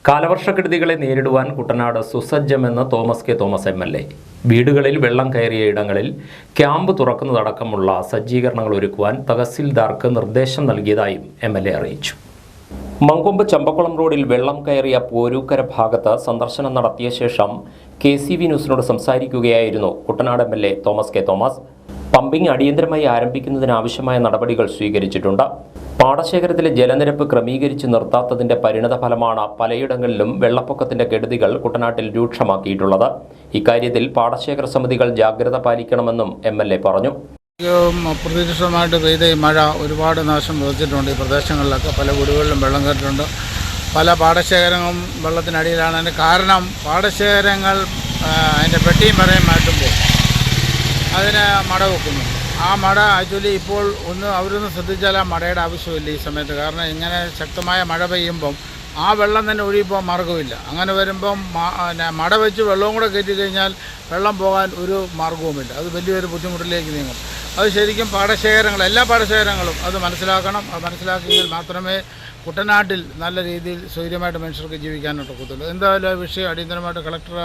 കാലവർഷക്കെടുതികളെ നേരിടുവാൻ കുട്ടനാട് സുസജ്ജമെന്ന് Thomas K Thomas MLA. വീടുകളിൽ വെള്ളം കയറിയ ഇടങ്ങളിൽ ക്യാമ്പ് തുറക്കുന്നതടക്കമുള്ള സജ്ജീകരണങ്ങൾ ഒരുക്കുവാൻ തഹസിൽദാർക്ക് നിർദ്ദേശം നൽകിയതായും MLA അറിയിച്ചു. മങ്കൊമ്പ് ചമ്പക്കുളം റോഡിൽ വെള്ളം കയറിയ പോരൂക്കര ഭാഗത്ത് സന്ദർശനം നടത്തിയ ശേഷം KCV ന്യൂസിനോട് സംസാരിക്കുകയായിരുന്നു Kuttanad MLA Thomas K Thomas. Pumping അടിയന്തരമായി ആരംഭിക്കുന്നതിനാവശ്യമായ നടപടികൾ സ്വീകരിച്ചിട്ടുണ്ട്. പാടശേഖരത്തിലെ ജലനിരപ്പ് ക്രമീകരിച്ച് നിർത്താത്തതിന്റെ പരിണതഫലമാണ് പലയിടങ്ങളിലും വെള്ളപ്പൊക്കത്തിന്റെ കെടുതികൾ കുട്ടനാട്ടിൽ രൂക്ഷമാക്കിയിട്ടുള്ളത്. ഇക്കാര്യത്തിൽ പാടശേഖര സമിതികൾ ജാഗ്രത പാലിക്കണമെന്നും MLA പറഞ്ഞു. പ്രതീക്ഷിതമായിട്ട് പെയ്ത ഈ മഴ ഒരുപാട് നാശം വിതച്ചിട്ടുണ്ട്. ഈ പ്രദേശങ്ങളിലൊക്കെ പല വീടുകളിലും വെള്ളം കയറിയിട്ടുണ്ട്. പല പാടശേഖരങ്ങളും വെള്ളത്തിനടിയിലാണ്. അതിൻ്റെ കാരണം പാടശേഖരങ്ങൾ അതിൻ്റെ പെട്ടിയും പറയും മാറ്റുമ്പോൾ അതിന് മട വെക്കുന്നു. ആ മട ആക്ച്വലി ഇപ്പോൾ അവരൊന്ന് ശ്രദ്ധിച്ചാൽ ആ മടയുടെ ആവശ്യമില്ല ഈ സമയത്ത്. കാരണം ഇങ്ങനെ ശക്തമായ മഴ പെയ്യുമ്പം ആ വെള്ളം തന്നെ ഒഴിയിപ്പോൾ മാർഗ്ഗമില്ല. അങ്ങനെ വരുമ്പം മട വെച്ച് വെള്ളവും കൂടെ കയറ്റി കഴിഞ്ഞാൽ വെള്ളം പോകാൻ ഒരു മാർഗ്ഗവുമില്ല. അത് വലിയൊരു ബുദ്ധിമുട്ടിലേക്ക് നീങ്ങും. അത് ശരിക്കും എല്ലാ പാടശേഖരങ്ങളും അത് മനസ്സിലാക്കണം. അത് മനസ്സിലാക്കിയെങ്കിൽ മാത്രമേ കുട്ടനാട്ടിൽ നല്ല രീതിയിൽ സ്വൈര്യമായിട്ട് മനുഷ്യർക്ക് ജീവിക്കാനായിട്ട് ഒക്കത്തുള്ളൂ. എന്തായാലും വിഷയം അടിയന്തരമായിട്ട് കളക്ടർ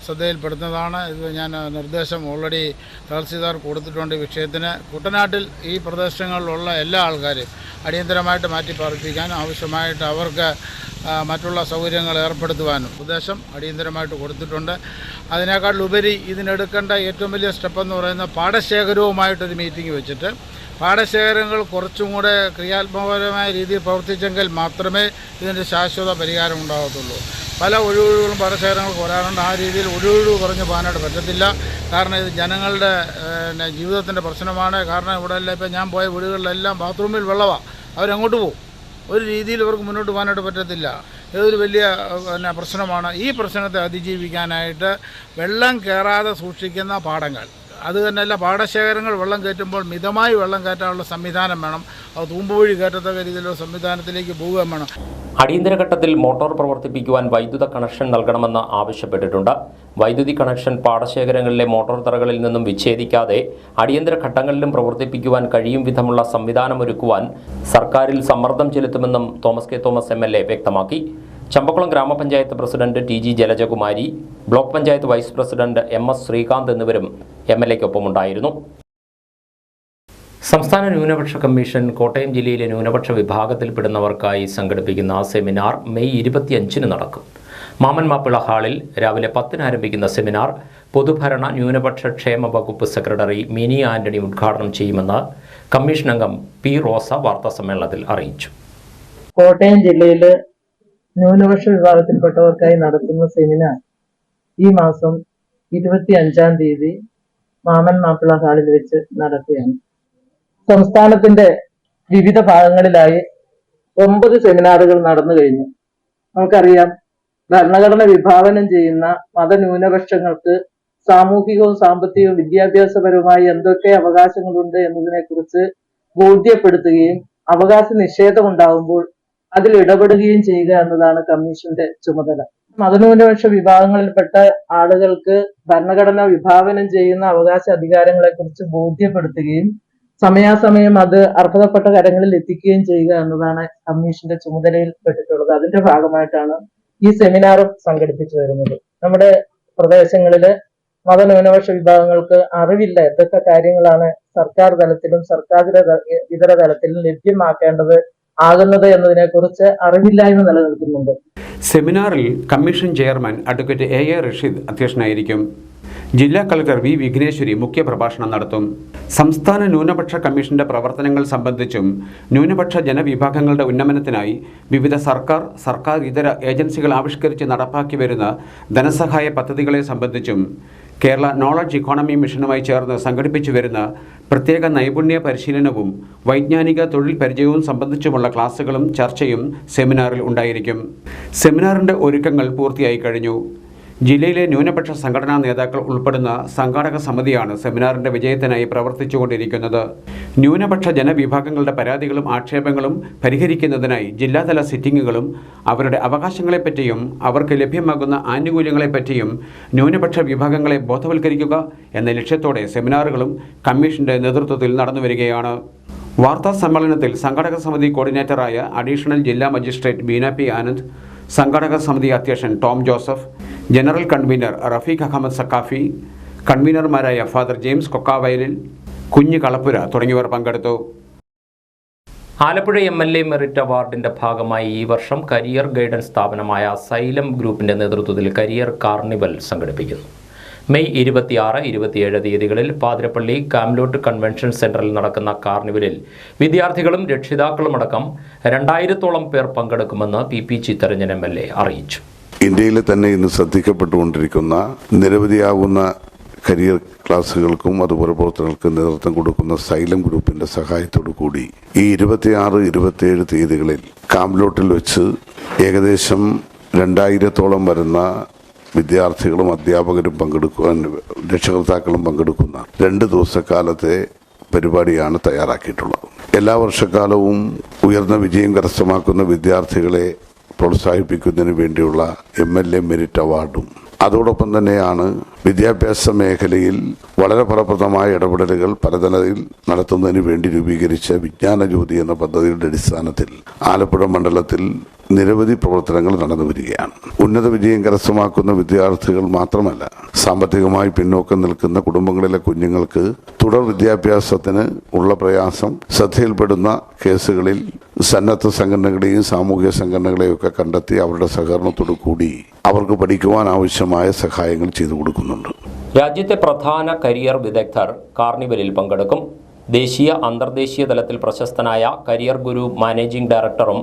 ശ്രദ്ധയിൽപ്പെടുന്നതാണ്. ഇത് ഞാൻ നിർദ്ദേശം ഓൾറെഡി തഹസിൽദാർ കൊടുത്തിട്ടുണ്ട്. ഈ വിഷയത്തിന് കുട്ടനാട്ടിൽ ഈ പ്രദേശങ്ങളിലുള്ള എല്ലാ ആൾക്കാരെയും അടിയന്തരമായിട്ട് മാറ്റിപ്പാർപ്പിക്കാൻ ആവശ്യമായിട്ട് അവർക്ക് മറ്റുള്ള സൗകര്യങ്ങൾ ഏർപ്പെടുത്തുവാനും ഉദ്ദേശം അടിയന്തരമായിട്ട് കൊടുത്തിട്ടുണ്ട്. അതിനേക്കാളുപരി ഇതിനെടുക്കേണ്ട ഏറ്റവും വലിയ സ്റ്റെപ്പെന്ന് പറയുന്നത് പാടശേഖരവുമായിട്ടൊരു മീറ്റിംഗ് വെച്ചിട്ട് പാടശേഖരങ്ങൾ കുറച്ചും കൂടെ ക്രിയാത്മകപരമായ രീതിയിൽ പ്രവർത്തിച്ചെങ്കിൽ മാത്രമേ ഇതിൻ്റെ ശാശ്വത പരിഹാരം ഉണ്ടാകത്തുള്ളൂ. പല ഒഴിവുകളും പാടശേഖരങ്ങൾക്ക് വരാറുണ്ട്. ആ രീതിയിൽ ഒഴിവ് കുറഞ്ഞ് പോകാനായിട്ട് പറ്റത്തില്ല. കാരണം ഇത് ജനങ്ങളുടെ ജീവിതത്തിൻ്റെ പ്രശ്നമാണ്. കാരണം ഇവിടെയെല്ലാം ഇപ്പം ഞാൻ പോയ വീടുകളിലെല്ലാം ബാത്റൂമിൽ വെള്ളമാണ്. അവരങ്ങോട്ട് പോകും. ഒരു രീതിയിൽ ഇവർക്ക് മുന്നോട്ട് പോകാനായിട്ട് പറ്റത്തില്ല. ഇതൊരു വലിയ പ്രശ്നമാണ്. ഈ പ്രശ്നത്തെ അതിജീവിക്കാനായിട്ട് വെള്ളം കയറാതെ സൂക്ഷിക്കുന്ന പാടങ്ങൾ, അത് തന്നെയല്ല പാടശേഖരങ്ങൾ വെള്ളം കയറ്റുമ്പോൾ മിതമായി വെള്ളം കയറ്റാനുള്ള സംവിധാനം വേണം. അത് തൂമ്പുവഴി കയറ്റത്തക്ക രീതിയിലുള്ള സംവിധാനത്തിലേക്ക് പോവുകയും വേണം. അടിയന്തര ഘട്ടത്തിൽ മോട്ടോർ പ്രവർത്തിപ്പിക്കുവാൻ വൈദ്യുത കണക്ഷൻ നൽകണമെന്ന് ആവശ്യപ്പെട്ടിട്ടുണ്ട്. വൈദ്യുതി കണക്ഷൻ പാടശേഖരങ്ങളിലെ മോട്ടോർ തറകളിൽ നിന്നും വിച്ഛേദിക്കാതെ അടിയന്തര ഘട്ടങ്ങളിലും പ്രവർത്തിപ്പിക്കുവാൻ കഴിയും വിധമുള്ള സംവിധാനമൊരുക്കുവാൻ സർക്കാരിൽ സമ്മർദ്ദം ചെലുത്തുമെന്നും തോമസ് കെ തോമസ് MLA വ്യക്തമാക്കി. ചമ്പക്കുളം ഗ്രാമപഞ്ചായത്ത് president TG Jalajakumari, block panchayat vice president MS Sreekanth എന്നിവരും MLAക്കൊപ്പമുണ്ടായിരുന്നു. സംസ്ഥാന ന്യൂനപക്ഷ കമ്മീഷൻ കോട്ടയം ജില്ലയിലെ ന്യൂനപക്ഷ വിഭാഗത്തിൽപ്പെടുന്നവർക്കായി സംഘടിപ്പിക്കുന്ന സെമിനാർ മെയ് 25 നടക്കും. മാമൻ മാപ്പിള ഹാളിൽ രാവിലെ 10 ആരംഭിക്കുന്ന സെമിനാർ പൊതുഭരണ ന്യൂനപക്ഷ ക്ഷേമ വകുപ്പ് സെക്രട്ടറി മിനി ആന്റണി ഉദ്ഘാടനം ചെയ്യുമെന്ന് കമ്മീഷൻ അംഗം P. റോസ വാർത്താസമ്മേളനത്തിൽ അറിയിച്ചു. കോട്ടയം ജില്ലയിൽ ന്യൂനപക്ഷ വിഭാഗത്തിൽപ്പെട്ടവർക്കായി നടത്തുന്ന സെമിനാർ ഈ മാസം 25-ാം തീയതി മാമൻ മാപ്പിള ഹാളിൽ വെച്ച് നടക്കുകയാണ്. സംസ്ഥാനത്തിന്റെ വിവിധ ഭാഗങ്ങളിലായി 9 സെമിനാറുകൾ നടന്നു കഴിഞ്ഞു. നമുക്കറിയാം, ഭരണഘടന വിഭാവനം ചെയ്യുന്ന മതന്യൂനപക്ഷങ്ങൾക്ക് സാമൂഹികവും സാമ്പത്തികവും വിദ്യാഭ്യാസപരവുമായി എന്തൊക്കെ അവകാശങ്ങളുണ്ട് എന്നതിനെ കുറിച്ച് ബോധ്യപ്പെടുത്തുകയും അവകാശ നിഷേധം ഉണ്ടാകുമ്പോൾ അതിൽ ഇടപെടുകയും ചെയ്യുക എന്നതാണ് കമ്മീഷന്റെ ചുമതല. മതന്യൂനപക്ഷ വിഭാഗങ്ങളിൽപ്പെട്ട ആളുകൾക്ക് ഭരണഘടന വിഭാവനം ചെയ്യുന്ന അവകാശ അധികാരങ്ങളെ കുറിച്ച് ബോധ്യപ്പെടുത്തുകയും സമയാസമയം അത് അർഹതപ്പെട്ട കരങ്ങളിൽ എത്തിക്കുകയും ചെയ്യുക എന്നതാണ് കമ്മീഷന്റെ ചുമതലയിൽ പെട്ടിട്ടുള്ളത്. അതിന്റെ ഭാഗമായിട്ടാണ് ഈ സെമിനാറും സംഘടിപ്പിച്ചു വരുന്നത്. നമ്മുടെ പ്രദേശങ്ങളില് മതന്യൂനപക്ഷ വിഭാഗങ്ങൾക്ക് അറിവില്ല എന്തൊക്കെ കാര്യങ്ങളാണ് സർക്കാർ തലത്തിലും ഇതര തലത്തിലും ലഭ്യമാക്കേണ്ടത് ആകുന്നത് എന്നതിനെ കുറിച്ച് അറിവില്ലായ്മ നിലനിൽക്കുന്നുണ്ട്. സെമിനാറിൽ commission chairman advocate A. Rasheed അധ്യക്ഷനായിരിക്കും. ജില്ലാ കളക്ടർ V. വിഘ്നേശ്വരി മുഖ്യപ്രഭാഷണം നടത്തും. സംസ്ഥാന ന്യൂനപക്ഷ കമ്മീഷന്റെ പ്രവർത്തനങ്ങൾ സംബന്ധിച്ചും ന്യൂനപക്ഷ ജനവിഭാഗങ്ങളുടെ ഉന്നമനത്തിനായി വിവിധ സർക്കാർ ഇതര ഏജൻസികൾ ആവിഷ്കരിച്ച് നടപ്പാക്കി വരുന്ന ധനസഹായ പദ്ധതികളെ സംബന്ധിച്ചും കേരള നോളജ് ഇക്കോണമി മിഷനുമായി ചേർന്ന് സംഘടിപ്പിച്ചു വരുന്ന പ്രത്യേക നൈപുണ്യ പരിശീലനവും വൈജ്ഞാനിക തൊഴിൽ പരിചയവും സംബന്ധിച്ചുമുള്ള ക്ലാസുകളും ചർച്ചയും സെമിനാറിൽ ഉണ്ടായിരിക്കും. സെമിനാറിന്റെ ഒരുക്കങ്ങൾ പൂർത്തിയായി കഴിഞ്ഞു. ജില്ലയിലെ ന്യൂനപക്ഷ സംഘടനാ നേതാക്കൾ ഉൾപ്പെടുന്ന സംഘാടക സമിതിയാണ് സെമിനാറിന്റെ വിജയത്തിനായി പ്രവർത്തിച്ചുകൊണ്ടിരിക്കുന്നത്. ന്യൂനപക്ഷ ജനവിഭാഗങ്ങളുടെ പരാതികളും ആക്ഷേപങ്ങളും പരിഹരിക്കുന്നതിനായി ജില്ലാതല സിറ്റിംഗുകളും അവരുടെ അവകാശങ്ങളെപ്പറ്റിയും അവർക്ക് ലഭ്യമാകുന്ന ആനുകൂല്യങ്ങളെപ്പറ്റിയും ന്യൂനപക്ഷ വിഭാഗങ്ങളെ ബോധവൽക്കരിക്കുക എന്ന ലക്ഷ്യത്തോടെ സെമിനാറുകളും കമ്മീഷന്റെ നേതൃത്വത്തിൽ നടന്നുവരികയാണ്. വാർത്താ സമ്മേളനത്തിൽ സംഘാടക സമിതി കോർഡിനേറ്ററായ അഡീഷണൽ ജില്ലാ മജിസ്ട്രേറ്റ് ബീന P. ആനന്ദ്, സംഘാടക സമിതി അധ്യക്ഷൻ ടോം ജോസഫ്, ജനറൽ കൺവീനർ റഫീഖ് അഹമ്മദ് സക്കാഫി, കൺവീനർമാരായ ഫാദർ ജെയിംസ് കൊക്കാവയലിൽ, കുഞ്ഞ് കളപ്പുര തുടങ്ങിയവർ പങ്കെടുത്തു. ആലപ്പുഴ MLA മെറിറ്റ് അവാർഡിന്റെ ഭാഗമായി ഈ വർഷം കരിയർ ഗൈഡൻസ് സ്ഥാപനമായ സൈലം ഗ്രൂപ്പിന്റെ നേതൃത്വത്തിൽ കരിയർ കാർണിവൽ സംഘടിപ്പിക്കുന്നു. മെയ് 26, 27 തീയതികളിൽ പാതിരപ്പള്ളി കാംലോട്ട് കൺവെൻഷൻ സെന്ററിൽ നടക്കുന്ന കാർണിവലിൽ വിദ്യാർത്ഥികളും രക്ഷിതാക്കളുമടക്കം 2000-ഓളം പേർ പങ്കെടുക്കുമെന്ന് PP ചിത്തരഞ്ജൻ MLA അറിയിച്ചു. ഇന്ത്യയിൽ തന്നെ ഇന്ന് ശ്രദ്ധിക്കപ്പെട്ടുകൊണ്ടിരിക്കുന്ന നിരവധിയാകുന്ന കരിയർ ക്ലാസുകൾക്കും അതുപോലെ പ്രവർത്തനങ്ങൾക്കും നേതൃത്വം കൊടുക്കുന്ന സൈലം ഗ്രൂപ്പിന്റെ സഹായത്തോടു കൂടി ഈ 26, 27 തീയതികളിൽ കാംലോട്ടിൽ വെച്ച് ഏകദേശം 2000-ഓളം വരുന്ന വിദ്യാർത്ഥികളും അധ്യാപകരും പങ്കെടുക്കുവാൻ രക്ഷകർത്താക്കളും പങ്കെടുക്കുന്ന 2 ദിവസക്കാലത്തെ പരിപാടിയാണ് തയ്യാറാക്കിയിട്ടുള്ളത്. എല്ലാ വർഷക്കാലവും ഉയർന്ന വിജയം കരസ്ഥമാക്കുന്ന വിദ്യാർത്ഥികളെ പ്രോത്സാഹിപ്പിക്കുന്നതിന് വേണ്ടിയുള്ള MLA മെറിറ്റ് അവാർഡും അതോടൊപ്പം തന്നെയാണ് വിദ്യാഭ്യാസ മേഖലയിൽ വളരെ ഫലപ്രദമായ ഇടപെടലുകൾ പലതലത്തിൽ നടത്തുന്നതിന് വേണ്ടി രൂപീകരിച്ച വിജ്ഞാനജ്യോതി എന്ന പദ്ധതിയുടെ അടിസ്ഥാനത്തിൽ ആലപ്പുഴ മണ്ഡലത്തിൽ നിരവധി പ്രവർത്തനങ്ങൾ നടന്നു വരികയാണ്. ഉന്നത വിജയം കരസ്ഥമാക്കുന്ന വിദ്യാർത്ഥികൾ മാത്രമല്ല, സാമ്പത്തികമായി പിന്നോക്കം നിൽക്കുന്ന കുടുംബങ്ങളിലെ കുഞ്ഞുങ്ങൾക്ക് തുടർ വിദ്യാഭ്യാസത്തിന് ഉള്ള പ്രയാസം ശ്രദ്ധയിൽപ്പെടുന്ന കേസുകളിൽ സന്നദ്ധ സംഘടനകളെയും സാമൂഹിക സംഘടനകളെയും ഒക്കെ കണ്ടെത്തി അവരുടെ സഹകരണത്തോടു കൂടി അവർക്ക് പഠിക്കുവാൻ ആവശ്യമായ സഹായങ്ങൾ ചെയ്തു കൊടുക്കുന്നുണ്ട്. രാജ്യത്തെ പ്രധാന കരിയർ വിദഗ്ധർ കാർണിവലിൽ പങ്കെടുക്കും. ദേശീയ അന്തർദേശീയ തലത്തിൽ പ്രശസ്തനായ കരിയർ ഗുരു മാനേജിംഗ് ഡയറക്ടറും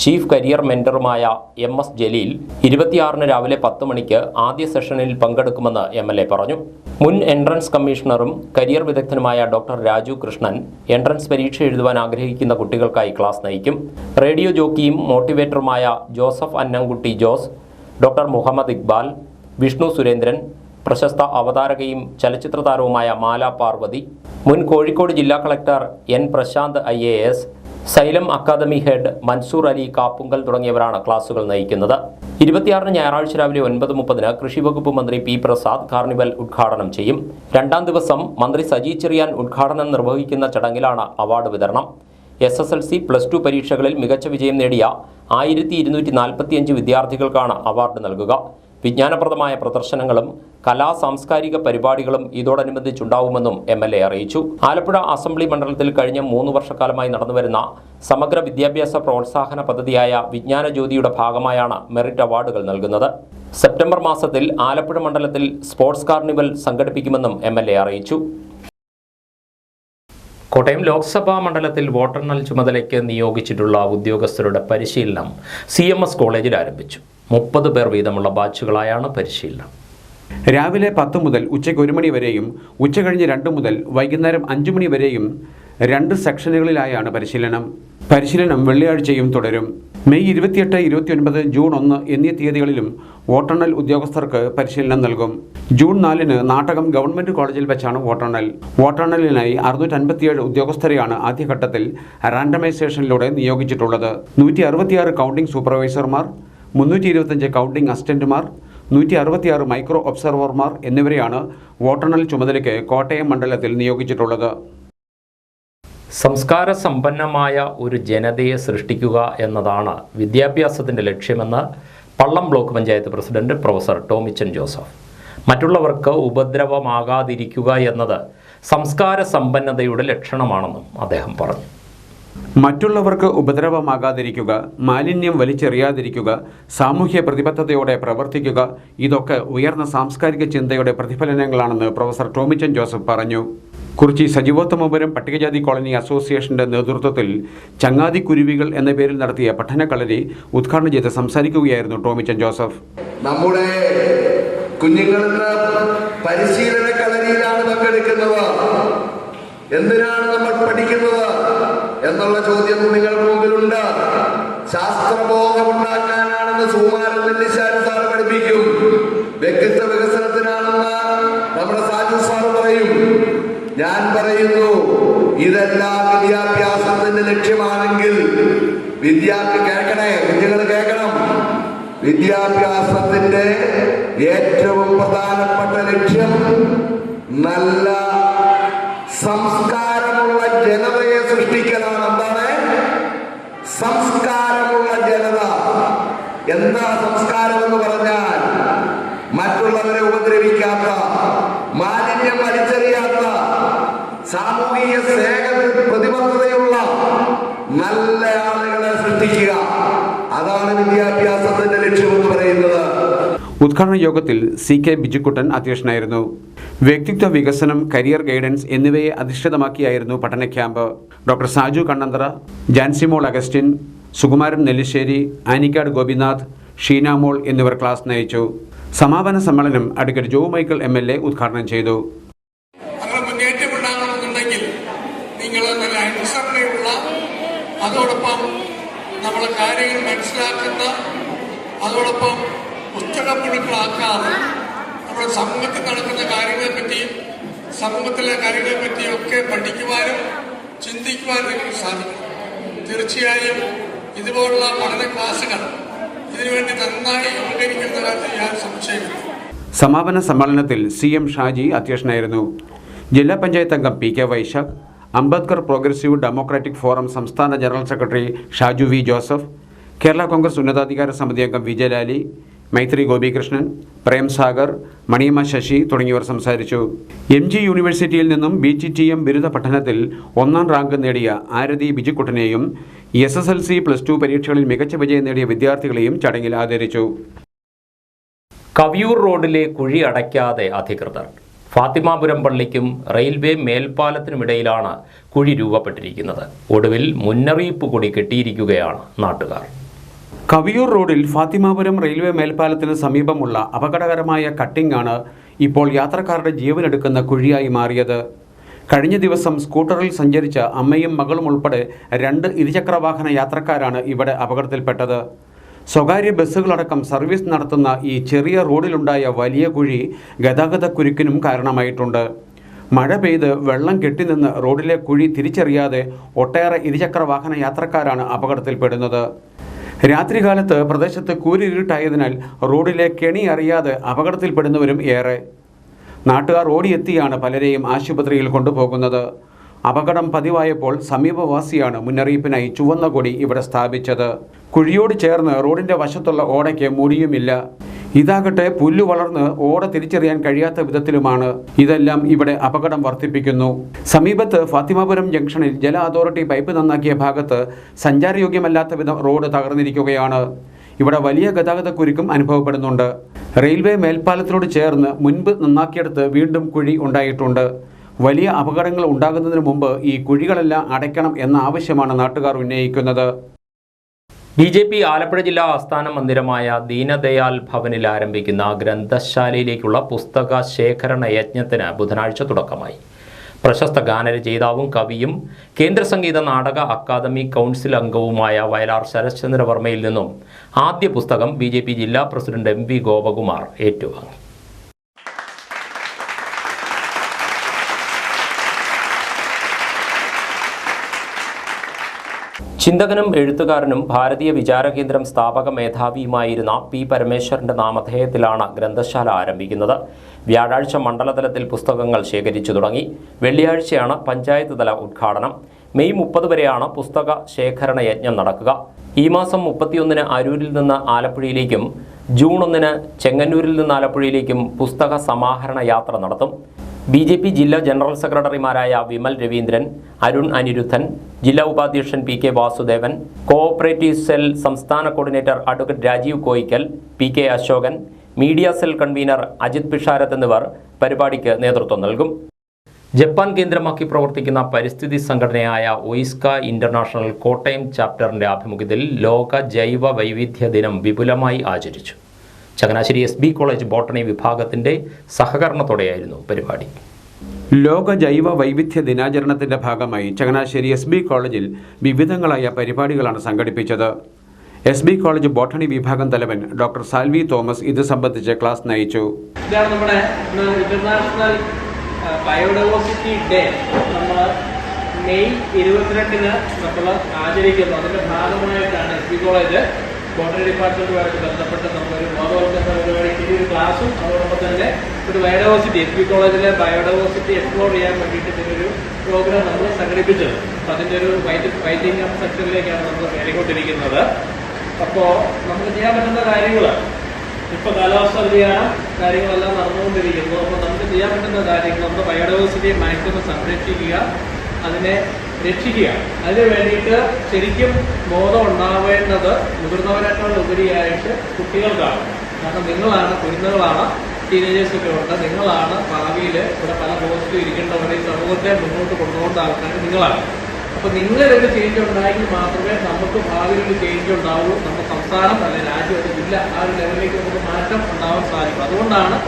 ചീഫ് കരിയർ മെന്ററുമായ MS ജലീൽ 26-ന് രാവിലെ 10 മണിക്ക് ആദ്യ സെഷനിൽ പങ്കെടുക്കുമെന്ന് MLA പറഞ്ഞു. മുൻ എൻട്രൻസ് കമ്മീഷണറും കരിയർ വിദഗ്ധനുമായ ഡോക്ടർ രാജു കൃഷ്ണൻ എൻട്രൻസ് പരീക്ഷ എഴുതുവാൻ ആഗ്രഹിക്കുന്ന കുട്ടികൾക്കായി ക്ലാസ് നയിക്കും. റേഡിയോ ജോക്കിയും മോട്ടിവേറ്ററുമായ ജോസഫ് അന്നംകുട്ടി ജോസ്, ഡോക്ടർ മുഹമ്മദ് ഇക്ബാൽ, വിഷ്ണു സുരേന്ദ്രൻ, പ്രശസ്ത അവതാരകയും ചലച്ചിത്ര താരവുമായ മാല പാർവതി, മുൻ കോഴിക്കോട് ജില്ലാ collector N Prashanth IAS, Xylem academy head Mansoor Ali Kappungal തുടങ്ങിയവരാണ് ക്ലാസുകൾ നയിക്കുന്നത്. 26-ന് ഞായറാഴ്ച രാവിലെ 9:30-ന് കൃഷിവകുപ്പ് മന്ത്രി P പ്രസാദ് കാർണിവൽ ഉദ്ഘാടനം ചെയ്യും. 2-ാം ദിവസം മന്ത്രി സജി ചെറിയാൻ ഉദ്ഘാടനം നിർവഹിക്കുന്ന ചടങ്ങിലാണ് അവാർഡ് വിതരണം. SSLC, +2 പരീക്ഷകളിൽ മികച്ച വിജയം നേടിയ 1245 വിദ്യാർത്ഥികൾക്കാണ് അവാർഡ് നൽകുക. വിജ്ഞാനപ്രദമായ പ്രദർശനങ്ങളും സാംസ്കാരിക പരിപാടികളും ഇതോടനുബന്ധിച്ചുണ്ടാവുമെന്നും MLA അറിയിച്ചു. ആലപ്പുഴ അസംബ്ലി മണ്ഡലത്തിൽ കഴിഞ്ഞ 3 വർഷക്കാലമായി നടന്നുവരുന്ന സമഗ്ര വിദ്യാഭ്യാസ പ്രോത്സാഹന പദ്ധതിയായ വിജ്ഞാനജ്യോതിയുടെ ഭാഗമായാണ് മെറിറ്റ് അവാർഡുകൾ നൽകുന്നത്. സെപ്റ്റംബർ മാസത്തിൽ ആലപ്പുഴ മണ്ഡലത്തിൽ സ്പോർട്സ് കാർണിവൽ സംഘടിപ്പിക്കുമെന്നും MLA അറിയിച്ചു. കോട്ടയം ലോക്സഭാ മണ്ഡലത്തിൽ വോട്ടെണ്ണൽ ചുമതലയ്ക്ക് നിയോഗിച്ചിട്ടുള്ള ഉദ്യോഗസ്ഥരുടെ പരിശീലനം CMS കോളേജിൽ ആരംഭിച്ചു. 30 പേർ വീതമുള്ള ബാച്ചുകളായാണ് പരിശീലനം. രാവിലെ 10 മുതൽ ഉച്ചയ്ക്ക് 1 മണി വരെയും ഉച്ചകഴിഞ്ഞ് 2 മുതൽ വൈകുന്നേരം 5 മണി വരെയും 2 സെക്ഷനുകളിലായാണ് പരിശീലനം വെള്ളിയാഴ്ചയും തുടരും. മെയ് 28, 29, ജൂൺ 1 എന്നീ തീയതികളിലും വോട്ടെണ്ണൽ ഉദ്യോഗസ്ഥർക്ക് പരിശീലനം നൽകും. ജൂൺ 4-ന് നാട്ടകം ഗവൺമെന്റ് കോളേജിൽ വെച്ചാണ് വോട്ടെണ്ണലിനായി 657 ഉദ്യോഗസ്ഥരെയാണ് ആദ്യഘട്ടത്തിൽ റാൻഡമൈസേഷനിലൂടെ നിയോഗിച്ചിട്ടുള്ളത്. 166 കൗണ്ടിംഗ് സൂപ്പർവൈസർമാർ, 325 കൗണ്ടിംഗ് അസിസ്റ്റന്റുമാർ, 166 മൈക്രോ ഒബ്സർവർമാർ എന്നിവരെയാണ് വോട്ടെണ്ണൽ ചുമതലയ്ക്ക് കോട്ടയം മണ്ഡലത്തിൽ നിയോഗിച്ചിട്ടുള്ളത്. സംസ്കാര സമ്പന്നമായ ഒരു ജനതയെ സൃഷ്ടിക്കുക എന്നതാണ് വിദ്യാഭ്യാസത്തിൻ്റെ ലക്ഷ്യമെന്ന് Pallam block panchayat president professor Tomichan Joseph. മറ്റുള്ളവർക്ക് ഉപദ്രവമാകാതിരിക്കുക എന്നത് സംസ്കാര സമ്പന്നതയുടെ ലക്ഷണമാണെന്നും അദ്ദേഹം പറഞ്ഞു. മറ്റുള്ളവർക്ക് ഉപദ്രവമാകാതിരിക്കുക, മാലിന്യം വലിച്ചെറിയാതിരിക്കുക, സാമൂഹ്യ പ്രതിബദ്ധതയോടെ പ്രവർത്തിക്കുക, ഇതൊക്കെ ഉയർന്ന സാംസ്കാരിക ചിന്തയുടെ പ്രതിഫലനങ്ങളാണെന്ന് പ്രൊഫസർ ടോമിച്ചൻ ജോസഫ് പറഞ്ഞു. കുറിച്ചി സജീവോത്തമപുരം പട്ടികജാതി കോളനി അസോസിയേഷന്റെ നേതൃത്വത്തിൽ ചങ്ങാതി കുരുവികൾ എന്ന പേരിൽ നടത്തിയ പഠനക്കളരി ഉദ്ഘാടനം ചെയ്ത് സംസാരിക്കുകയായിരുന്നു ടോമിച്ചൻ ജോസഫ്. നമ്മുടെ കുഞ്ഞുങ്ങൾക്ക് പരിശീലന കളരിയിലാണ് പങ്കെടുക്കുന്നത്. എന്തിനാണ് നമ്മൾ പഠിക്കുന്നത് എന്നുള്ള ചോദ്യം നിങ്ങൾക്ക് മുമ്പിലുണ്ട്. ശാസ്ത്രബോധം ഉണ്ടാക്കാനാണെന്ന് സുകുമാരൻ നെല്ലിശ്ശേരി സാർ പഠിപ്പിക്കും. വ്യക്തിത്വ വികസനത്തിനാണെന്ന് നമ്മുടെ സാജു സാർ പറയും. ഞാൻ പറയുന്നു, ഇതെല്ലാം വിദ്യാഭ്യാസത്തിന്റെ ലക്ഷ്യമാണെങ്കിൽ കുഞ്ഞുങ്ങൾ കേൾക്കണം. വിദ്യാഭ്യാസത്തിന്റെ ഏറ്റവും പ്രധാനപ്പെട്ട ലക്ഷ്യം നല്ല സംസ്കാരമുള്ള ജനതയെ സൃഷ്ടിക്കലാണ്. എന്താണ് സംസ്കാരമുള്ള ജനത? എന്താ സംസ്കാരം എന്ന് പറഞ്ഞാൽ മറ്റുള്ളവരെ ഉപദ്രവിക്കാത്ത, മാലിന്യം വലിച്ചെറിയാത്ത, സാമൂഹിക സേവന പ്രതിബദ്ധതയുള്ള നല്ല ആളുകളെ സൃഷ്ടിക്കുക. അതാണ് വിദ്യാഭ്യാസത്തിന്റെ ലക്ഷ്യമെന്ന് പറയുന്നത്. ഉദ്ഘാടന യോഗത്തിൽ CK ബിജുക്കുട്ടൻ അധ്യക്ഷനായിരുന്നു. വ്യക്തിത്വ വികസനം, കരിയർ ഗൈഡൻസ് എന്നിവയെ അധിഷ്ഠിതമാക്കിയായിരുന്നു പഠന camp. Doctor Saju Kannanthara, Jancymol Augustine, Sukumaran Nellissery, Anikkad Gopinath, Sheenamol എന്നിവർ ക്ലാസ് നയിച്ചു. സമാപന സമ്മേളനം അഡ്വക്കേറ്റ് ജോ മൈക്കിൾ MLA ഉദ്ഘാടനം ചെയ്തു. നിങ്ങൾ നല്ല അനുസരണയുള്ള, അതോടൊപ്പം നമ്മളെ കാര്യങ്ങൾ മനസ്സിലാക്കുന്ന, അതോടൊപ്പം പുസ്തകപ്പുഴുക്കളാക്കാതെ നമ്മുടെ സമൂഹത്തിൽ നടക്കുന്ന കാര്യങ്ങളെപ്പറ്റിയും സമൂഹത്തിലെ കാര്യങ്ങളെപ്പറ്റിയും ഒക്കെ പഠിക്കുവാനും ചിന്തിക്കുവാനും എനിക്ക് സാധിക്കും. തീർച്ചയായും ഇതുപോലുള്ള പഠന ക്ലാസുകൾ ഇതിനുവേണ്ടി നന്നായി ഉപകരിക്കുന്ന കാര്യത്തിൽ ഞാൻ സംശയമില്ല. സമാപന സമ്മേളനത്തിൽ CM ഷാജി അധ്യക്ഷനായിരുന്നു. ജില്ലാ പഞ്ചായത്ത് അംഗം PK Vaishakh, Ambedkar progressive democratic forum സംസ്ഥാന general secretary Shaju V Joseph, Kerala Congress ഉന്നതാധികാര സമിതി അംഗം വിജയലാലി, മൈത്രി ഗോപികൃഷ്ണൻ, പ്രേം സാഗർ, മണിയമ്മ ശശി തുടങ്ങിയവർ സംസാരിച്ചു. MG യൂണിവേഴ്സിറ്റിയിൽ നിന്നും BTTM ബിരുദ പഠനത്തിൽ 1ാം റാങ്ക് നേടിയ ആരതി ബിജുക്കുട്ടനെയും SSLC +2 പരീക്ഷകളിൽ മികച്ച വിജയം നേടിയ വിദ്യാർത്ഥികളെയും ചടങ്ങിൽ ആദരിച്ചു. കവിയൂർ റോഡിലെ കുഴി അടയ്ക്കാതെ അധികൃതർ. ഫാത്തിമാപുരം പള്ളിക്കും റെയിൽവേ മേൽപ്പാലത്തിനുമിടയിലാണ് കുഴി രൂപപ്പെട്ടിരിക്കുന്നത്. ഒടുവിൽ മുന്നറിയിപ്പ് കൂടി കെട്ടിയിരിക്കുകയാണ് നാട്ടുകാർ. കവിയൂർ റോഡിൽ ഫാത്തിമാപുരം റെയിൽവേ മേൽപ്പാലത്തിന് സമീപമുള്ള അപകടകരമായ കട്ടിംഗ് ആണ് ഇപ്പോൾ യാത്രക്കാരുടെ ജീവനെടുക്കുന്ന കുഴിയായി മാറിയത്. കഴിഞ്ഞ ദിവസം സ്കൂട്ടറിൽ സഞ്ചരിച്ച അമ്മയും മകളും ഉൾപ്പെടെ 2 ഇരുചക്രവാഹന യാത്രക്കാരാണ് ഇവിടെ അപകടത്തിൽപ്പെട്ടത്. സ്വകാര്യ ബസ്സുകളടക്കം സർവീസ് നടത്തുന്ന ഈ ചെറിയ റോഡിലുണ്ടായ വലിയ കുഴി ഗതാഗതക്കുരുക്കിനും കാരണമായിട്ടുണ്ട്. മഴ പെയ്ത് വെള്ളം കെട്ടിനിന്ന് റോഡിലെ കുഴി തിരിച്ചറിയാതെ ഒട്ടേറെ ഇരുചക്രവാഹന യാത്രക്കാരാണ് അപകടത്തിൽപ്പെടുന്നത്. രാത്രികാലത്ത് പ്രദേശത്ത് കൂരിരുട്ടായതിനാൽ റോഡിലെ കെണി അറിയാതെ അപകടത്തിൽപ്പെടുന്നവരും ഏറെ. നാട്ടുകാർ ഓടിയെത്തിയാണ് പലരെയും ആശുപത്രിയിൽ കൊണ്ടുപോകുന്നത്. അപകടം പതിവായപ്പോൾ സമീപവാസിയാണ് മുന്നറിയിപ്പിനായി ചുവന്ന കൊടി ഇവിടെ സ്ഥാപിച്ചത്. കുഴിയോട് ചേർന്ന് റോഡിൻ്റെ വശത്തുള്ള ഓടയ്ക്ക് മൂടിയുമില്ല. ഇതാകട്ടെ പുല്ലു വളർന്ന് ഓട തിരിച്ചറിയാൻ കഴിയാത്ത വിധത്തിലുമാണ്. ഇതെല്ലാം ഇവിടെ അപകടം വർദ്ധിപ്പിക്കുന്നു. സമീപത്ത് ഫാത്തിമാപുരം ജംഗ്ഷനിൽ ജല അതോറിറ്റി പൈപ്പ് നന്നാക്കിയ ഭാഗത്ത് സഞ്ചാരയോഗ്യമല്ലാത്ത വിധം റോഡ് തകർന്നിരിക്കുകയാണ്. ഇവിടെ വലിയ ഗതാഗതക്കുരുക്കും അനുഭവപ്പെടുന്നുണ്ട്. റെയിൽവേ മേൽപ്പാലത്തിനോട് ചേർന്ന് മുൻപ് നന്നാക്കിയെടുത്ത് വീണ്ടും കുഴി ഉണ്ടായിട്ടുണ്ട്. വലിയ അപകടങ്ങൾ ഉണ്ടാകുന്നതിന് മുമ്പ് ഈ കുഴികളെല്ലാം അടയ്ക്കണം എന്ന ആവശ്യമാണ് നാട്ടുകാർ ഉന്നയിക്കുന്നത്. BJP ആലപ്പുഴ ജില്ലാ ആസ്ഥാന മന്ദിരമായ ദീനദയാൽ ഭവനിൽ ആരംഭിക്കുന്ന ഗ്രന്ഥശാലയിലേക്കുള്ള പുസ്തക ശേഖരണ യജ്ഞത്തിന് ബുധനാഴ്ച തുടക്കമായി. പ്രശസ്ത ഗാനരചയിതാവും കവിയും കേന്ദ്ര സംഗീത നാടക അക്കാദമി കൗൺസിൽ അംഗവുമായ വയലാർ ശരത്ചന്ദ്രവർമ്മയിൽ നിന്നും ആദ്യ പുസ്തകം BJP ജില്ലാ പ്രസിഡന്റ് MV ഗോപകുമാർ ഏറ്റുവാങ്ങി. ചിന്തകനും എഴുത്തുകാരനും ഭാരതീയ വിചാരകേന്ദ്രം സ്ഥാപക മേധാവിയുമായിരുന്ന P. പരമേശ്വരന്റെ നാമധേയത്തിലാണ് ഗ്രന്ഥശാല ആരംഭിക്കുന്നത്. വ്യാഴാഴ്ച മണ്ഡലതലത്തിൽ പുസ്തകങ്ങൾ ശേഖരിച്ചു തുടങ്ങി. വെള്ളിയാഴ്ചയാണ് പഞ്ചായത്ത് തല ഉദ്ഘാടനം. മെയ് 30 വരെയാണ് പുസ്തക ശേഖരണ യജ്ഞം നടക്കുക. ഈ മാസം 31-ന് അരൂരിൽ നിന്ന് ആലപ്പുഴയിലേക്കും ജൂൺ 1-ന് ചെങ്ങന്നൂരിൽ നിന്ന് ആലപ്പുഴയിലേക്കും പുസ്തക സമാഹരണ യാത്ര നടത്തും. BJP ജില്ലാ ജനറൽ സെക്രട്ടറിമാരായ വിമൽ രവീന്ദ്രൻ, അരുൺ അനിരുദ്ധൻ, ജില്ലാ ഉപാധ്യക്ഷൻ PK വാസുദേവൻ, കോഓപ്പറേറ്റീവ് സെൽ സംസ്ഥാന coordinator advocate Rajeev Koyikkal, PK Ashokan, media cell convener Ajith Pisharath എന്നിവർ പരിപാടിക്ക് നേതൃത്വം നൽകും. ജപ്പാൻ കേന്ദ്രമാക്കി പ്രവർത്തിക്കുന്ന പരിസ്ഥിതി സംഘടനയായ ഒയിസ്ക ഇന്റർനാഷണൽ കോട്ടയം ചാപ്റ്ററിന്റെ ആഭിമുഖ്യത്തിൽ ലോക ജൈവ വൈവിധ്യ ദിനം വിപുലമായി ആചരിച്ചു. ചങ്ങനാശ്ശേരി SB കോളേജ് ബോട്ടണി വിഭാഗത്തിന്റെ സഹകരണത്തോടെയായിരുന്നു പരിപാടി. ലോക ജൈവ വൈവിധ്യ ദിനാചരണത്തിന്റെ ഭാഗമായി ചങ്ങനാശ്ശേരി SB കോളേജിൽ വിവിധങ്ങളായ പരിപാടികളാണ് സംഘടിപ്പിച്ചത്. SB കോളേജ് ബോട്ടണി വിഭാഗം തലവൻ ഡോക്ടർ സാൽവി തോമസ് ഇത് സംബന്ധിച്ച് ക്ലാസ് നയിച്ചു. ഇതാണ് നമ്മുടെ ഇന്റർനാഷണൽ ബയോഡൈവേഴ്സിറ്റി ഡേ. നമ്മൾ മെയ് 22-ന് നമ്മൾ ആചരിക്കുന്നു. അതിന്റെ ഭാഗമായിട്ടാണ് SB കോളേജ് ബോട്ടണി ഡിപ്പാർട്ട്മെന്റുമായിട്ട് ബന്ധപ്പെട്ട് നമ്മളൊരു ബോധവൽക്കരണ പരിപാടിക്ക് ഒരു ക്ലാസും അതോടൊപ്പം തന്നെ ഒരു ബയോഡൈവേഴ്സിറ്റി SB കോളേജിലെ ബയോഡൈവേഴ്സിറ്റി എക്സ്പ്ലോർ ചെയ്യാൻ വേണ്ടിയിട്ട് ഇതിനൊരു പ്രോഗ്രാം നമ്മൾ സംഘടിപ്പിച്ചത്. അപ്പം അതിൻ്റെ ഒരു വൈറ്റിംഗ് സെക്ഷനിലേക്കാണ് നമ്മൾ കയറിക്കൊണ്ടിരിക്കുന്നത്. അപ്പോൾ നമുക്ക് ചെയ്യാൻ പറ്റുന്ന കാര്യങ്ങൾ, ഇപ്പോൾ കാലാവസ്ഥ വ്യതിയാനം കാര്യങ്ങളെല്ലാം നടന്നുകൊണ്ടിരിക്കുന്നു. അപ്പോൾ നമുക്ക് ചെയ്യാൻ പറ്റുന്ന കാര്യങ്ങൾ നമ്മുടെ ബയോഡൈവേഴ്സിറ്റിയെ മാക്സിമം സംരക്ഷിക്കുക, അതിനെ രക്ഷിക്കുക. അതിന് വേണ്ടിയിട്ട് ശരിക്കും ബോധം ഉണ്ടാവേണ്ടത് മുതിർന്നവരെക്കാൾ ഉപരിയായിട്ട് കുട്ടികൾക്കാണ്. കാരണം നിങ്ങളാണ്, കുരുന്നുകളാണ്, ടീനേജേഴ്സൊക്കെ ഉണ്ട്, നിങ്ങളാണ് ഭാവിയിൽ ഇവിടെ പല പോസ്റ്റിലും ഇരിക്കേണ്ടവരെ സമൂഹത്തെ മുന്നോട്ട് കൊണ്ടുപോകേണ്ട ആൾക്കാർ നിങ്ങളാണ്. അപ്പോൾ നിങ്ങളൊരു ചേഞ്ച് ഉണ്ടായെങ്കിൽ മാത്രമേ നമുക്ക് ഭാവിയിൽ ഒരു ചേഞ്ച് ഉണ്ടാവൂ, നമ്മുടെ സംസ്ഥാനം അല്ലെങ്കിൽ രാജ്യം ഒരു ജില്ല ആ ഒരു ലെവലിലേക്ക് നമുക്ക് മാറ്റം ഉണ്ടാവാൻ സാധിക്കും. അതുകൊണ്ടാണ്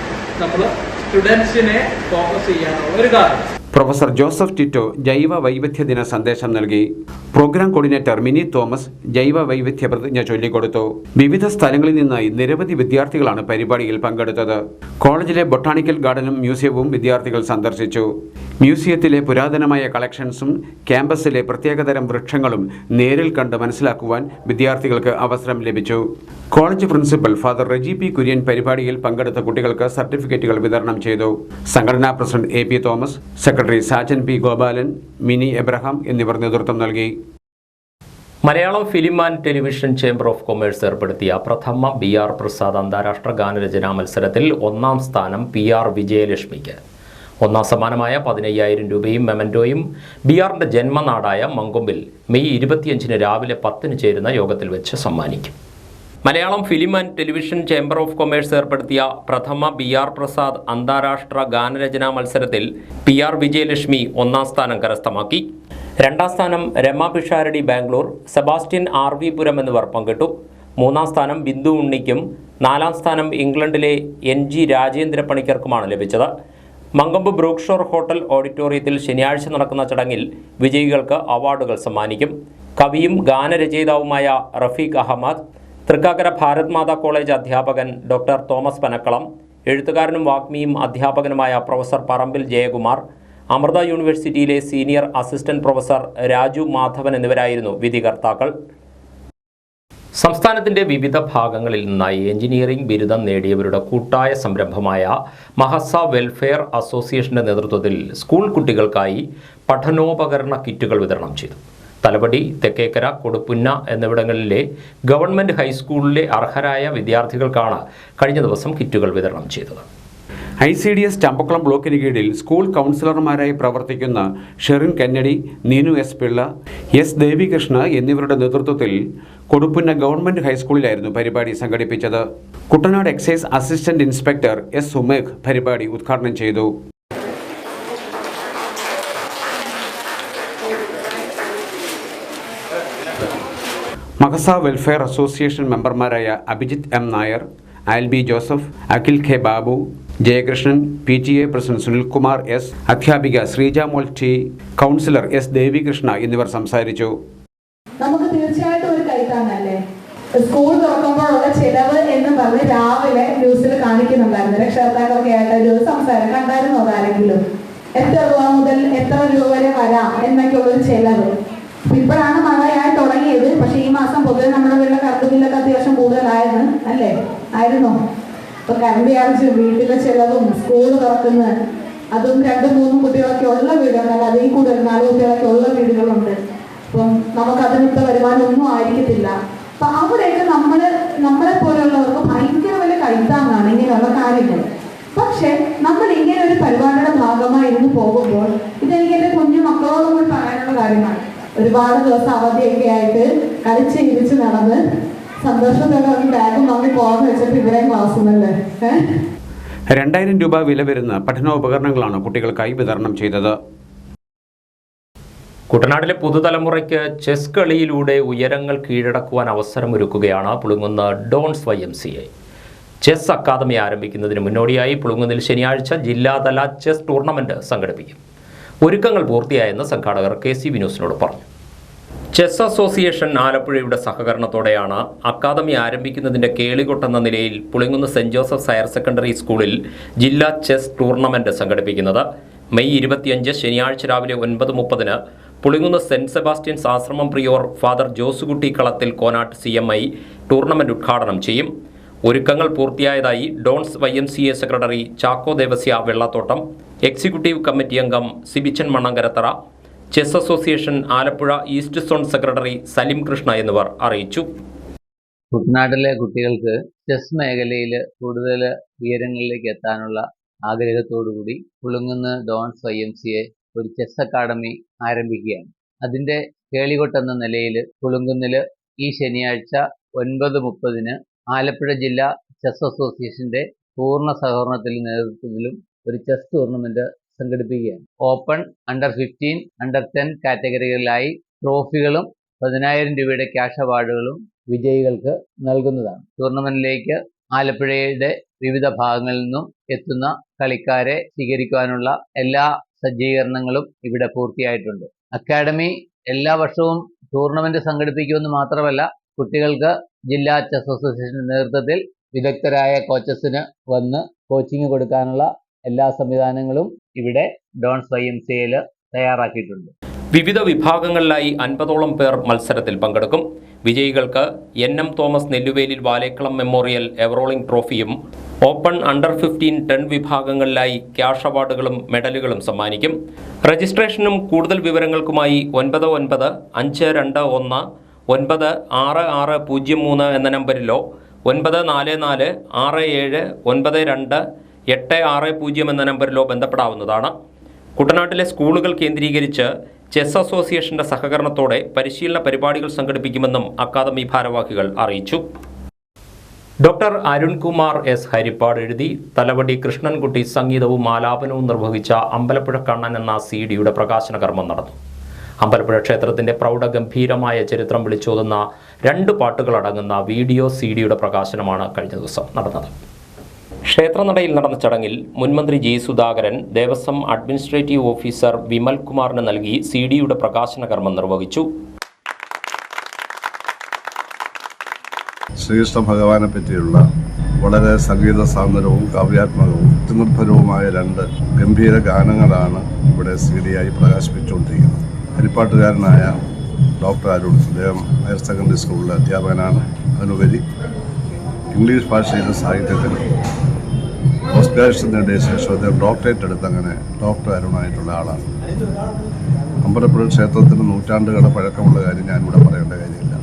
നമ്മൾ സ്റ്റുഡൻസിനെ ഫോക്കസ് ചെയ്യാനുള്ള ഒരു കാരണം. പ്രൊഫസർ ജോസഫ് ടിറ്റോ ജൈവ വൈവിധ്യ ദിന സന്ദേശം നൽകി. പ്രോഗ്രാം കോർഡിനേറ്റർ മിനി തോമസ് ജൈവ വൈവിധ്യ പ്രതിജ്ഞ ചൊല്ലിക്കൊടുത്തു. വിവിധ സ്ഥലങ്ങളിൽ നിന്നായി നിരവധി വിദ്യാർത്ഥികളാണ് പരിപാടിയിൽ പങ്കെടുത്തത്. കോളേജിലെ ബൊട്ടാണിക്കൽ ഗാർഡനും മ്യൂസിയവും വിദ്യാർത്ഥികൾ സന്ദർശിച്ചു. മ്യൂസിയത്തിലെ പുരാതനമായ കളക്ഷൻസും ക്യാമ്പസിലെ പ്രത്യേകതരം വൃക്ഷങ്ങളും നേരിൽ കണ്ട് മനസ്സിലാക്കുവാൻ വിദ്യാർത്ഥികൾക്ക് അവസരം ലഭിച്ചു. College principal father Reji P Kurian പരിപാടിയിൽ പങ്കെടുത്ത കുട്ടികൾക്ക് സർട്ടിഫിക്കറ്റുകൾ വിതരണം ചെയ്തു. സംഘടനാ president A P Thomas, secretary Sajan P Gopalan, mini Abraham എന്നിവർ നേതൃത്വം നൽകി. Malayalam film and television chamber of commerce ഏർപ്പെടുത്തിയ പ്രഥമ BR പ്രസാദ് അന്താരാഷ്ട്ര ഗാനരചനാ മത്സരത്തിൽ 1ാം സ്ഥാനം PR വിജയലക്ഷ്മിക്ക്. 1ാം സമ്മാനമായ 15,000 രൂപയും മെമന്റോയും BRന്റെ ജന്മനാടായ മങ്കൊമ്പിൽ മെയ് 25 രാവിലെ 10 ചേരുന്ന യോഗത്തിൽ വെച്ച് സമ്മാനിക്കും. Malayalam film and television chamber of commerce ഏർപ്പെടുത്തിയ പ്രഥമ BR പ്രസാദ് അന്താരാഷ്ട്ര ഗാനരചനാ മത്സരത്തിൽ PR വിജയലക്ഷ്മി 1ാം സ്ഥാനം കരസ്ഥമാക്കി. 2ാം സ്ഥാനം രമ പിഷാരടി ബാംഗ്ലൂർ, സെബാസ്റ്റ്യൻ RV പുരം എന്നിവർ പങ്കിട്ടു. 3ാം സ്ഥാനം ബിന്ദു ഉണ്ണിക്കും 4ാം സ്ഥാനം ഇംഗ്ലണ്ടിലെ NG രാജേന്ദ്ര പണിക്കർക്കുമാണ് ലഭിച്ചത്. മങ്കൊമ്പ് ബ്രൂക്ക്ഷോർ ഹോട്ടൽ ഓഡിറ്റോറിയത്തിൽ ശനിയാഴ്ച നടക്കുന്ന ചടങ്ങിൽ വിജയികൾക്ക് അവാർഡുകൾ സമ്മാനിക്കും. കവിയും ഗാനരചയിതാവുമായ റഫീഖ് അഹമ്മദ്, തൃക്കാക്കര ഭാരത് മാതാ കോളേജ് അധ്യാപകൻ ഡോക്ടർ തോമസ് പനക്കളം, എഴുത്തുകാരനും വാഗ്മിയും അധ്യാപകനുമായ പ്രൊഫസർ പറമ്പിൽ ജയകുമാർ, അമൃത യൂണിവേഴ്സിറ്റിയിലെ senior assistant professor Raju Madhavan എന്നിവരായിരുന്നു വിധികർത്താക്കൾ. സംസ്ഥാനത്തിൻ്റെ വിവിധ ഭാഗങ്ങളിൽ നിന്നായി എഞ്ചിനീയറിംഗ് ബിരുദം നേടിയവരുടെ കൂട്ടായ സംരംഭമായ മഹസ വെൽഫെയർ അസോസിയേഷന്റെ നേതൃത്വത്തിൽ സ്കൂൾ കുട്ടികൾക്കായി പഠനോപകരണ കിറ്റുകൾ വിതരണം ചെയ്തു. തലപടി, തെക്കേക്കര, കൊടുപ്പുന്ന എന്നിവിടങ്ങളിലെ ഗവൺമെൻറ് ഹൈസ്കൂളിലെ അർഹരായ വിദ്യാർത്ഥികൾക്കാണ് കഴിഞ്ഞ ദിവസം കിറ്റുകൾ വിതരണം ചെയ്തത്. ICDS ചമ്പക്കുളം ബ്ലോക്കിന് കീഴിൽ സ്കൂൾ കൗൺസിലർമാരായി പ്രവർത്തിക്കുന്ന ഷെറിൻ കന്നഡി, നീനു എസ് പിള്ള, എസ് ദേവികൃഷ്ണ എന്നിവരുടെ നേതൃത്വത്തിൽ കൊടുപ്പുന്ന ഗവൺമെൻറ് ഹൈസ്കൂളിലായിരുന്നു പരിപാടി സംഘടിപ്പിച്ചത്. Kuttanad excise assistant inspector S Sumekh പരിപാടി ഉദ്ഘാടനം ചെയ്തു. മഹസ വെൽഫെയർ അസോസിയേഷൻ മെമ്പർമാരായ Abhijith M Nair, Albi Joseph, Akhil K Babu, Jayakrishnan, PTA president Sunilkumar S, അധ്യാപിക Sreejamol T, councillor S Devikrishna എന്നിവർ സംസാരിച്ചു. നമുക്ക് തീർച്ചയായിട്ടും ഒരു കൈത്താങ്ങല്ലേ സ്കൂൾ തുറക്കുമ്പോഴുള്ള ചിലവ് എന്ന് പറഞ്ഞ് രാവിലെ ന്യൂസിൽ കാണിക്കുന്നുണ്ടായിരുന്നു. രക്ഷകർത്താക്കളൊക്കെ ആയിട്ട് ഒരു സംസാരം കണ്ടായിരുന്നു. അതാരെങ്കിലും എത്ര രൂപ മുതൽ എത്ര രൂപ വരെ വരാം എന്നൊക്കെയുള്ളൊരു ചിലവ്. ഇപ്പോഴാണ് മഴയായി തുടങ്ങിയത്. പക്ഷെ ഈ മാസം പൊതുവെ നമ്മുടെ വീട്ടിലെ കറണ്ട് ബില്ലൊക്കെ അത്യാവശ്യം കൂടുതലായിരുന്നു അല്ലേ? ആയിരുന്നോ? ഇപ്പൊ കറണ്ട് ചാർജ്, വീട്ടിലെ ചിലവും, സ്കൂൾ തുറക്കുന്നത്, അതും 2-3 കുട്ടികളൊക്കെ ഉള്ള വീടുകളല്ല, അതിൽ കൂടുതൽ 4 കുട്ടികളൊക്കെ ഉള്ള വീടുകളുണ്ട്. അപ്പം നമുക്ക് അതിനൊത്ത വരുമാനം ഒന്നും ആയിരിക്കത്തില്ല. അപ്പൊ അവിടെയൊക്കെ നമ്മളെ പോലെയുള്ളവർക്ക് ഭയങ്കര വലിയ കൈത്താങ്ങാണ് ഇങ്ങനെയുള്ള കാര്യങ്ങൾ. പക്ഷെ നമ്മൾ ഇങ്ങനെ ഒരു പരിപാടിയുടെ ഭാഗമായി ഇരുന്ന് പോകുമ്പോൾ ഇതെനിക്ക് എൻ്റെ കുഞ്ഞു മക്കളോടും കൂടി പറയാനുള്ള കാര്യമാണ്. ഒരുപാട് ദിവസം അവധിയൊക്കെ ആയിട്ട് കളിച്ച് ഇരിച്ച് നടന്ന് സന്തോഷത്തോടെ ബാഗും വാങ്ങി പോകാന്ന് വെച്ചിട്ട് ഇവരെയും ക്ലാസ്സുന്നല്ലേ. 2000 രൂപ വില വരുന്ന പഠനോപകരണങ്ങളാണ് കുട്ടികൾക്കായി വിതരണം ചെയ്തത്. കുട്ടനാട്ടിലെ പുതുതലമുറയ്ക്ക് ചെസ് കളിയിലൂടെ ഉയരങ്ങൾ കീഴടക്കുവാൻ അവസരമൊരുക്കുകയാണ് പുളുങ്ങുന്ന ഡോൺസ് YMCA. ചെസ് അക്കാദമി ആരംഭിക്കുന്നതിന് മുന്നോടിയായി പുളുങ്ങുന്നിൽ ശനിയാഴ്ച ജില്ലാതല ചെസ് ടൂർണമെന്റ് സംഘടിപ്പിക്കും. ഒരുക്കങ്ങൾ പൂർത്തിയായെന്ന് സംഘാടകർ KCV ന്യൂസിനോട് പറഞ്ഞു. ചെസ് അസോസിയേഷൻ ആലപ്പുഴയുടെ സഹകരണത്തോടെയാണ് അക്കാദമി ആരംഭിക്കുന്നതിൻ്റെ കേളികൊട്ടെന്ന നിലയിൽ Pulinkunnu saint Joseph's higher secondary സ്കൂളിൽ ജില്ലാ ചെസ് ടൂർണമെന്റ് സംഘടിപ്പിക്കുന്നത്. മെയ് 25 ശനിയാഴ്ച രാവിലെ 9:30 പുളിങ്ങുന്ന് സെന്റ് സെബാസ്റ്റ്യൻസ് ആശ്രമം prior father Josekutty Kalathil Konatt CMI tournament ഉദ്ഘാടനം ചെയ്യും. ഒരുക്കങ്ങൾ പൂർത്തിയായതായി Dons YMCA secretary Chacko Devasia Vellathottam, executive committee അംഗം Sibichan Mannankarathara, chess association Alappuzha east zone secretary Salim Krishna എന്നിവർ അറിയിച്ചു. കുട്ടനാട്ടിലെ കുട്ടികൾക്ക് ചെസ് മേഖലയിൽ കൂടുതൽ ഉയരങ്ങളിലേക്ക് എത്താനുള്ള ആഗ്രഹത്തോടുകൂടി പുളുങ്കുന്ന് ഡോൺസ് YMCA ഒരു ചെസ് അക്കാഡമി ആരംഭിക്കുകയാണ്. അതിൻ്റെ കേളികൊട്ടെന്ന നിലയിൽ പുളുങ്കുന്നിൽ ഈ ശനിയാഴ്ച 9:30 ആലപ്പുഴ ജില്ലാ ചെസ് അസോസിയേഷൻ്റെ പൂർണ്ണ സഹകരണത്തിലും നേതൃത്വത്തിലും ഒരു ചെസ് ടൂർണമെൻറ്റ് സംഘടിപ്പിക്കുകയാണ്. ഓപ്പൺ, അണ്ടർ 15, അണ്ടർ 10 കാറ്റഗറികളിലായി ട്രോഫികളും 10,000 രൂപയുടെ ക്യാഷ് അവാർഡുകളും വിജയികൾക്ക് നൽകുന്നതാണ്. ടൂർണമെന്റിലേക്ക് ആലപ്പുഴയുടെ വിവിധ ഭാഗങ്ങളിൽ നിന്നും എത്തുന്ന കളിക്കാരെ സ്വീകരിക്കുവാനുള്ള എല്ലാ സജ്ജീകരണങ്ങളും ഇവിടെ പൂർത്തിയായിട്ടുണ്ട്. അക്കാഡമി എല്ലാ വർഷവും ടൂർണമെന്റ് സംഘടിപ്പിക്കുമെന്ന് മാത്രമല്ല, കുട്ടികൾക്ക് ജില്ലാ ചെസ് അസോസിയേഷന്റെ നേതൃത്വത്തിൽ വിദഗ്ധരായ കോച്ചസിന് വന്ന് കോച്ചിങ് കൊടുക്കാനുള്ള എല്ലാ സംവിധാനങ്ങളും ഇവിടെ ഡോൺസ് YMCAയിൽ തയ്യാറാക്കിയിട്ടുണ്ട്. വിവിധ വിഭാഗങ്ങളിലായി 50ഓളം പേർ മത്സരത്തിൽ പങ്കെടുക്കും. വിജയികൾക്ക് NM Thomas Nelluvelil Valekkalam memorial ever rolling ട്രോഫിയും ഓപ്പൺ, അണ്ടർ 15, 10 വിഭാഗങ്ങളിലായി ക്യാഷ് അവാർഡുകളും മെഡലുകളും സമ്മാനിക്കും. രജിസ്ട്രേഷനും കൂടുതൽ വിവരങ്ങൾക്കുമായി 9951966603 എന്ന നമ്പരിലോ 9446792860 എന്ന നമ്പരിലോ ബന്ധപ്പെടാവുന്നതാണ്. കുട്ടനാട്ടിലെ സ്കൂളുകൾ കേന്ദ്രീകരിച്ച് ചെസ് അസോസിയേഷന്റെ സഹകരണത്തോടെ പരിശീലന പരിപാടികൾ സംഘടിപ്പിക്കുമെന്നും അക്കാദമി ഭാരവാഹികൾ അറിയിച്ചു. ഡോക്ടർ അരുൺകുമാർ എസ് ഹരിപ്പാട് എഴുതി തലവടി കൃഷ്ണൻകുട്ടി സംഗീതവും ആലാപനവും നിർവഹിച്ച അമ്പലപ്പുഴ കണ്ണൻ എന്ന CD-യുടെ പ്രകാശന കർമ്മം നടന്നു. അമ്പലപ്പുഴ ക്ഷേത്രത്തിന്റെ പ്രൗഢഗംഭീരമായ ചരിത്രം വിളിച്ചോതുന്ന 2 പാട്ടുകളടങ്ങുന്ന വീഡിയോ CD-യുടെ പ്രകാശനമാണ് കഴിഞ്ഞ ദിവസം നടന്നത്. ക്ഷേത്രനടയിൽ നടന്ന ചടങ്ങിൽ മുൻമന്ത്രി G. Sudhakaran Devaswom administrative officer Vimal കുമാറിന് നൽകി CD-യുടെ പ്രകാശന കർമ്മം നിർവഹിച്ചു. ശ്രീകൃഷ്ണ ഭഗവാനെ പറ്റിയുള്ള വളരെ സംഗീത സാന്ദ്രവും കാവ്യാത്മകവും നിർഭരവുമായ 2 ഗംഭീര ഗാനങ്ങളാണ് ഇവിടെ CD-യായി പ്രകാശിപ്പിച്ചുകൊണ്ടിരിക്കുന്നത്. ഹരിപ്പാട്ടുകാരനായ ഡോക്ടർ അരുൺ, അദ്ദേഹം ഹയർ സെക്കൻഡറി സ്കൂളിലെ അധ്യാപകനാണ്. അതിനുപരി ഇംഗ്ലീഷ് ഭാഷയിലും സാഹിത്യത്തിലും പോസ്റ്റ് ഗ്രാജുവേഷൻ നേടിയ ശേഷം അദ്ദേഹം ഡോക്ടറേറ്റ് എടുത്ത് അങ്ങനെ ഡോക്ടർ അരുണായിട്ടുള്ള ആളാണ്. അമ്പലപ്പുഴ ക്ഷേത്രത്തിന് നൂറ്റാണ്ടുകളുടെ പഴക്കമുള്ള കാര്യം ഞാനിവിടെ പറയേണ്ട കാര്യമില്ല.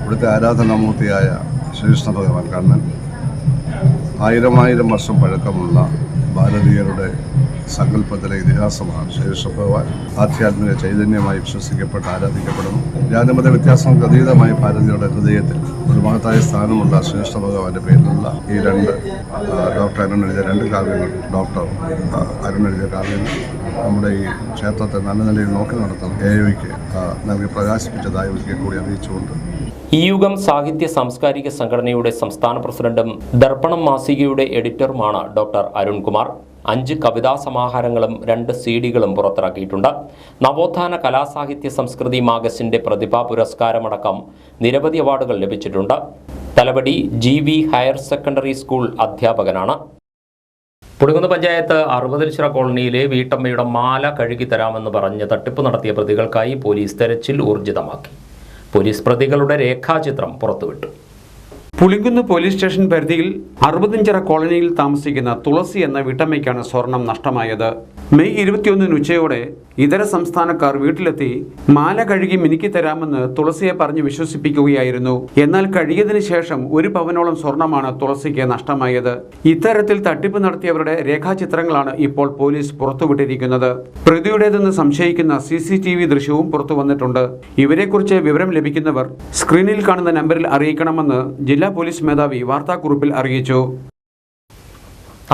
ഇവിടുത്തെ ആരാധനാമൂർത്തിയായ ശ്രീകൃഷ്ണ ഭഗവാൻ കണ്ണൻ 1000 വർഷം പഴക്കമുള്ള ഭാരതീയരുടെ സങ്കല്പത്തിലെ ഇതിഹാസമാണ്. ശ്രീകൃഷ്ണ ഭഗവാൻ ആധ്യാത്മിക ചൈതന്യമായി വിശ്വസിക്കപ്പെട്ട് ആരാധിക്കപ്പെടുന്നു. ജാതിമത വ്യത്യാസങ്ങൾക്ക് അതീതമായി ഭാരതീയരുടെ ഹൃദയത്തിൽ ഒരു മഹത്തായ സ്ഥാനമുള്ള ശ്രീകൃഷ്ണ ഭഗവാന്റെ പേരിലുള്ള ഈ 2 ഡോക്ടർ അരുൺ എഴുതിയ 2 കാവ്യങ്ങൾ, ഡോക്ടർ അരുൺ എഴുതിയ കാവ്യങ്ങൾ നമ്മുടെ ഈ ക്ഷേത്രത്തെ നല്ല നിലയിൽ നോക്കി നടത്തുന്ന AOയ്ക്ക് നൽകി പ്രകാശിപ്പിച്ചതായി ഒരിക്കൽ കൂടി അറിയിച്ചുകൊണ്ട് ഈ യുഗം സാഹിത്യ സാംസ്കാരിക സംഘടനയുടെ സംസ്ഥാന പ്രസിഡന്റും ദർപ്പണം മാസികയുടെ എഡിറ്ററുമാണ് ഡോക്ടർ അരുൺകുമാർ. 5 കവിതാ സമാഹാരങ്ങളും 2 CD-കളും പുറത്തിറക്കിയിട്ടുണ്ട്. നവോത്ഥാന കലാസാഹിത്യ സംസ്കൃതി മാഗസിന്റെ പ്രതിഭാ പുരസ്കാരമടക്കം നിരവധി അവാർഡുകൾ ലഭിച്ചിട്ടുണ്ട്. Thalavady GV higher secondary school അധ്യാപകനാണ്. പുളിങ്കുന്ന് പഞ്ചായത്ത് 60 കോളനിയിലെ വീട്ടമ്മയുടെ മാല കഴുകി തരാമെന്ന് പറഞ്ഞ് തട്ടിപ്പ് നടത്തിയ പ്രതികൾക്കായി പോലീസ് തെരച്ചിൽ ഊർജിതമാക്കി. പോലീസ് പ്രതികളുടെ രേഖാചിത്രം പുറത്തുവിട്ടു. പുളിങ്കുന്ന് പോലീസ് സ്റ്റേഷൻ പരിധിയിൽ 60 കോളനിയിൽ താമസിക്കുന്ന തുളസി എന്ന വീട്ടമ്മയ്ക്കാണ് സ്വർണം നഷ്ടമായത്. മെയ് 21 ഉച്ചയോടെ ഇതര സംസ്ഥാനക്കാർ വീട്ടിലെത്തി മാല കഴുകി മിനുക്കി തരാമെന്ന് തുളസിയെ പറഞ്ഞ് വിശ്വസിപ്പിക്കുകയായിരുന്നു. എന്നാൽ കഴുകിയതിനു ശേഷം 1 പവനോളം സ്വർണമാണ് തുളസിക്ക് നഷ്ടമായത്. ഇത്തരത്തിൽ തട്ടിപ്പ് നടത്തിയവരുടെ രേഖാചിത്രങ്ങളാണ് ഇപ്പോൾ പോലീസ് പുറത്തുവിട്ടിരിക്കുന്നത്. പ്രതിയുടേതെന്ന് സംശയിക്കുന്ന CCTV ദൃശ്യവും പുറത്തു വന്നിട്ടുണ്ട്. ഇവരെക്കുറിച്ച് വിവരം ലഭിക്കുന്നവർ സ്ക്രീനിൽ കാണുന്ന നമ്പറിൽ അറിയിക്കണമെന്ന് ജില്ലാ പോലീസ് മേധാവി വാർത്താക്കുറിപ്പിൽ അറിയിച്ചു.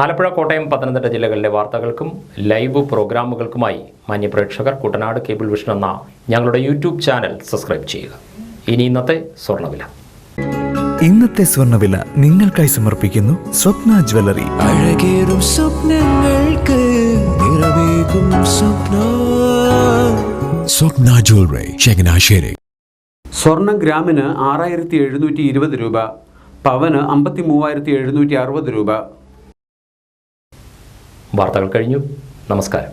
ആലപ്പുഴ, കോട്ടയം, പത്തനംതിട്ട ജില്ലകളിലെ വാർത്തകൾക്കും ലൈവ് പ്രോഗ്രാമുകൾക്കുമായി മാന്യപ്രേക്ഷകർ കുട്ടനാട് കേബിൾ വിഷൻ എന്ന ഞങ്ങളുടെ YouTube ചാനൽ സബ്സ്ക്രൈബ് ചെയ്യുക. ഇനി ഇന്നത്തെ സ്വർണ്ണവില. ഇന്നത്തെ സ്വർണ്ണവില നിങ്ങൾക്കായി സമർപ്പിക്കുന്നു സ്വപ്ന ജ്വല്ലറി. അഴകേറും സ്വപ്നങ്ങൾക്ക് നിറവേകും സ്വപ്ന ജ്വല്ലറി, ചങ്ങനാശ്ശേരി. സ്വർണം ഗ്രാമിന് 6720 രൂപ, പവന് 53,760 രൂപ. വാർത്തകൾ കഴിഞ്ഞു. നമസ്കാരം.